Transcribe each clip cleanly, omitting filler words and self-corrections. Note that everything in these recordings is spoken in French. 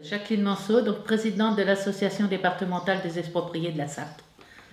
Jacqueline Manceau, donc présidente de l'association départementale des expropriés de la Sarthe.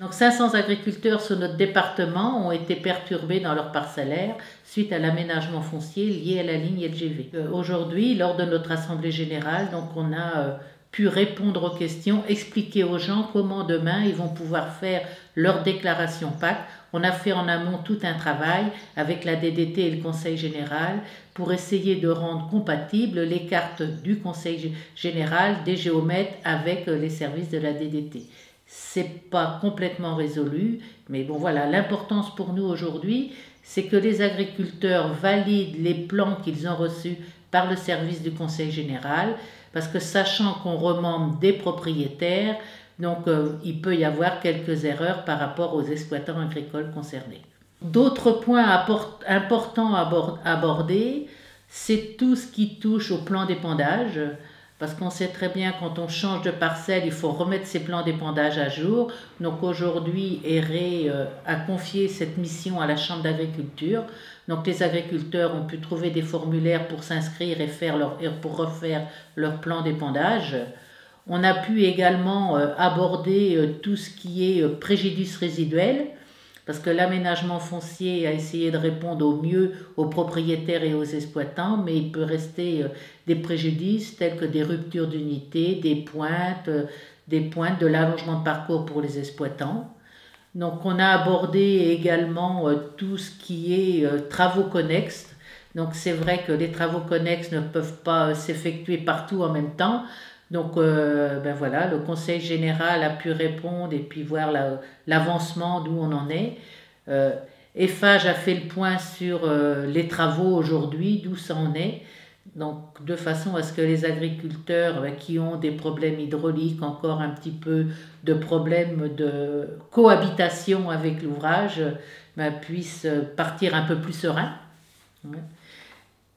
Donc 500 agriculteurs sur notre département ont été perturbés dans leur parcellaire suite à l'aménagement foncier lié à la ligne LGV. Aujourd'hui, lors de notre assemblée générale, donc on a pu répondre aux questions, expliquer aux gens comment demain ils vont pouvoir faire leur déclaration PAC. On a fait en amont tout un travail avec la DDT et le Conseil général pour essayer de rendre compatibles les cartes du Conseil général, des géomètres avec les services de la DDT. C'est pas complètement résolu, mais bon voilà, l'importance pour nous aujourd'hui, c'est que les agriculteurs valident les plans qu'ils ont reçus par le service du Conseil général, parce que sachant qu'on remonte des propriétaires, donc il peut y avoir quelques erreurs par rapport aux exploitants agricoles concernés. D'autres points importants à aborder, c'est tout ce qui touche au plan d'épandage, parce qu'on sait très bien quand on change de parcelle, il faut remettre ses plans d'épandage à jour. Donc aujourd'hui, ERE a confié cette mission à la Chambre d'agriculture. Donc les agriculteurs ont pu trouver des formulaires pour s'inscrire et pour refaire leur plan d'épandage. On a pu également aborder tout ce qui est préjudice résiduel, parce que l'aménagement foncier a essayé de répondre au mieux aux propriétaires et aux exploitants, mais il peut rester des préjudices tels que des ruptures d'unité, des pointes, de l'allongement de parcours pour les exploitants. Donc on a abordé également tout ce qui est travaux connexes. Donc c'est vrai que les travaux connexes ne peuvent pas s'effectuer partout en même temps. Donc voilà, le Conseil général a pu répondre et puis voir l'avancement d'où on en est. Eiffage a fait le point sur les travaux aujourd'hui, d'où ça en est. Donc de façon à ce que les agriculteurs qui ont des problèmes hydrauliques, encore un petit peu de problèmes de cohabitation avec l'ouvrage, puissent partir un peu plus sereins. Ouais.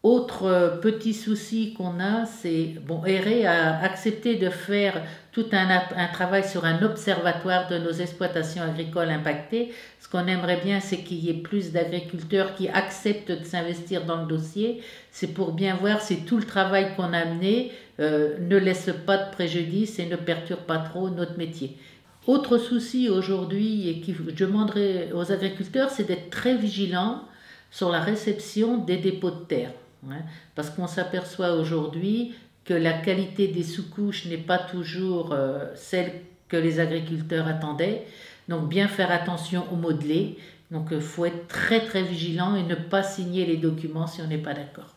Autre petit souci qu'on a, c'est, ERE a accepté de faire tout un travail sur un observatoire de nos exploitations agricoles impactées. Ce qu'on aimerait bien, c'est qu'il y ait plus d'agriculteurs qui acceptent de s'investir dans le dossier. C'est pour bien voir si tout le travail qu'on a mené ne laisse pas de préjudice et ne perturbe pas trop notre métier. Autre souci aujourd'hui, et que je demanderai aux agriculteurs, c'est d'être très vigilants sur la réception des dépôts de terre. Parce qu'on s'aperçoit aujourd'hui que la qualité des sous-couches n'est pas toujours celle que les agriculteurs attendaient. Donc bien faire attention aux modelés. Donc il faut être très très vigilant et ne pas signer les documents si on n'est pas d'accord.